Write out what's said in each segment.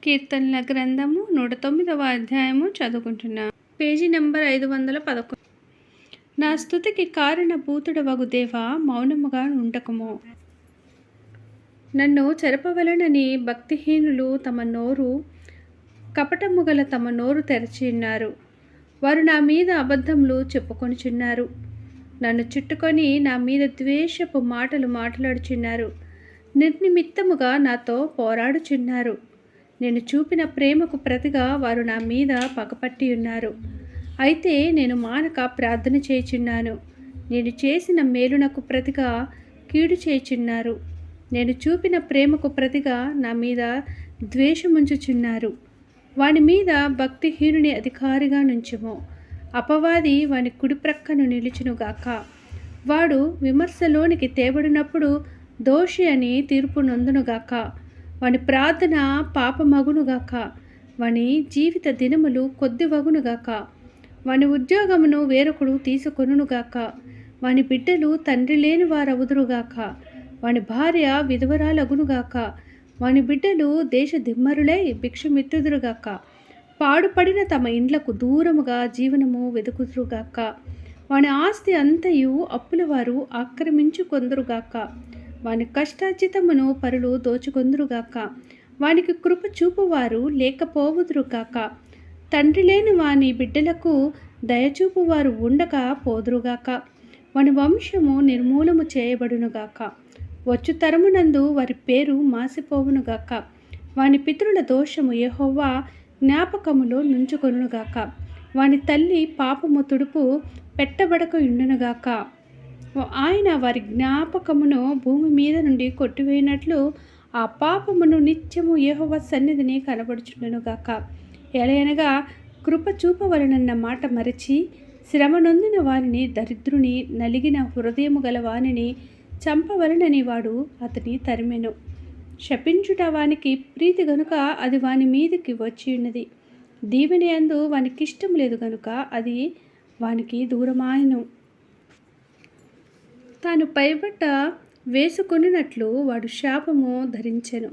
కీర్తనల గ్రంథము 109వ అధ్యాయము చదువుకుంటున్నా. Page number 511. నా స్తుతికి కారణభూతుడవగు దేవా, మౌనముగా ఉండకము. నన్ను చెరపవలనని భక్తిహీనులు కపటముగల తమ నోరు తెరచియున్నారు. వారు నా మీద అబద్ధములు చెప్పుకొనుచున్నారు. నన్ను చుట్టుకొని నా మీద ద్వేషపు మాటలు మాట్లాడుచున్నారు. నిర్నిమిత్తముగా నాతో పోరాడుచున్నారు. నేను చూపిన ప్రేమకు ప్రతిగా వారు నా మీద పగపట్టి ఉన్నారు. అయితే నేను మానక ప్రార్థన చేయుచున్నాను. నేను చేసిన మేలునకు ప్రతిగా కీడు చేయుచున్నారు. నేను చూపిన ప్రేమకు ప్రతిగా నా మీద ద్వేషముంచుచున్నారు. వాని మీద భక్తిహీనుని అధికారిగా నుంచుము. అపవాది వాని కుడి ప్రక్కను నిలుచునుగాక. వాడు విమర్శలోనికి తేబడినప్పుడు దోషి అని తీర్పు నొందునుగాక. వాని ప్రార్థన పాపమగునుగాక. వాని జీవిత దినములు కొద్దివగునుగాక. వాని ఉద్యోగమును వేరొకడు తీసుకొనుగాక. వాని బిడ్డలు తండ్రి లేని వారవుదురుగాక. వాని భార్య విధవరాలగునుగాక. వాని బిడ్డలు దేశదిమ్మరులై భిక్షమిత్తుదురుగాక. పాడుపడిన తమ ఇండ్లకు దూరముగా జీవనము వెదుకుదురుగాక. వాని ఆస్తి అంతయు అప్పులవారు ఆక్రమించుకొందురుగాక. వాని కష్టార్జితమును పరులు దోచుకొందురుగాక. వానికి కృప చూపువారు లేకపోవుదురుగాక. తండ్రి లేని వాని బిడ్డలకు దయచూపువారు ఉండక పోదురుగాక. వాని వంశము నిర్మూలము చేయబడునుగాక. వచ్చు తరమునందు వారి పేరు మాసిపోవునుగాక. వాని పితరుల దోషము యెహోవా జ్ఞాపకములో నుంచుకొనుగాక. వాని తల్లి పాపము తుడుపు పెట్టబడక ఉండునుగాక. ఆయన వారి జ్ఞాపకమును భూమి మీద నుండి కొట్టివేయినట్లు ఆ పాపమును నిత్యము యెహోవా సన్నిధిని కనబడుచుండునుగాక. ఎలయనగా కృప చూపవలనన్న మాట మరచి శ్రమ నొందిన వారిని, దరిద్రుని, నలిగిన హృదయము గల వానిని చంపవలనని వాడు అతని తరిమెను. శపించుట వానికి ప్రీతి గనుక అది వాని మీదకి వచ్చియున్నది. దీవెన యందు వానికిష్టం లేదు గనుక అది వానికి దూరమాయెను. తాను పైబట్ట వేసుకొనున్నట్లు వాడు శాపము ధరించెను.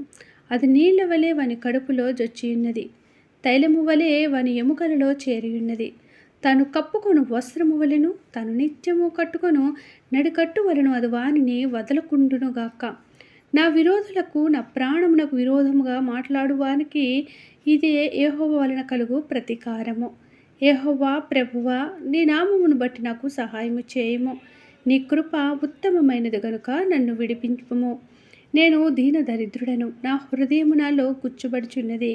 అది నీళ్ల వలె వాని కడుపులో జొచ్చియున్నది. తైలము వలె వాని ఎముకలలో చేరియున్నది. తాను కప్పుకొను వస్త్రము వలెను, తాను నిత్యము కట్టుకొను నడికట్టు వలెను అది వానిని వదలకుండునుగాక. నా విరోధులకు, నా ప్రాణమునకు విరోధముగా మాట్లాడు వానికి ఇదే యెహోవా వలన కలుగు ప్రతీకారము. యెహోవా, ప్రభువా, నీ నామమును బట్టి నాకు సహాయము చేయము. నీ కృప ఉత్తమమైనది గనుక నన్ను విడిపించుము. నేను దీన దరిద్రుడను, నా హృదయము నాలో కూర్చుబడుచున్నది.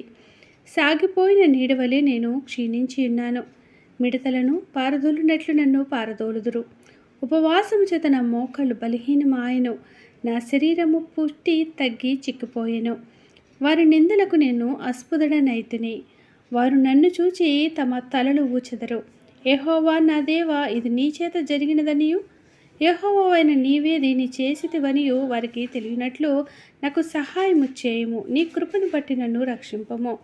సాగిపోయిన నీడవలే నేను క్షీణించి ఉన్నాను. మిడతలను పారదోలునట్లు నన్ను పారదోలుదురు. ఉపవాసము చేత నా మోకాళ్ళు బలహీనమాయెను. నా శరీరము పుట్టి తగ్గి చిక్కిపోయెను. వారి నిందలకు నేను అస్పృఢనైతిని. వారు నన్ను చూచి తమ తలలు ఊచెదరు. యెహోవా నా దేవా, ఇది నీ చేత జరిగినదనియు యెహోవావైన నీవే దీన్ని చేసితివనియు వారికి తెలియనట్లు నాకు సహాయము చేయము. నీ కృపను బట్టి నన్ను రక్షింపము.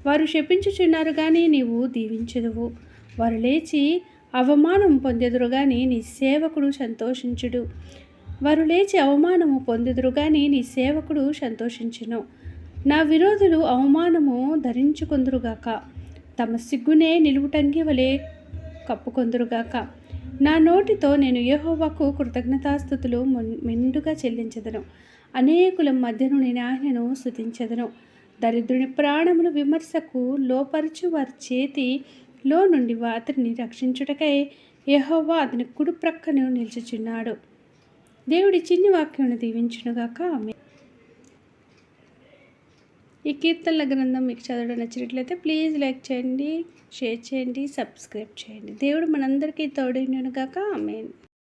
వారు శపించుచున్నారు కానీ నీవు దీవించెదవు. వారు లేచి అవమానం పొందెదురు కానీ నీ సేవకుడు సంతోషించుడు. వారు లేచి అవమానము పొందెదురు కానీ నీ సేవకుడు సంతోషించును. నా విరోధులు అవమానము ధరించుకొందురుగాక. తమ సిగ్గునే నిలువుటంగి వలె కప్పుకొందురుగాక. నా నోటితో నేను యెహోవాకు కృతజ్ఞతాస్తుతులు మెండుగా చెల్లించెదను. అనేకుల మధ్యను నేను ఆయనను స్తుతించెదను. దరిద్రుని ప్రాణమును విమర్శకు లోపరచు వారి చేతిలో నుండి అతనిని రక్షించుటకై యెహోవా అతని కుడి ప్రక్కను నిలుచుచున్నాడు. దేవుడి చిన్ని వాక్యమును దీవించునుగాక. ఆమేన్. ఈ కీర్తనల గ్రంథం మీకు చదవడం నచ్చినట్లయితే ప్లీజ్ లైక్ చేయండి, షేర్ చేయండి, సబ్స్క్రైబ్ చేయండి. దేవుడు మనందరికీ తోడైనగాక. ఆమేన్.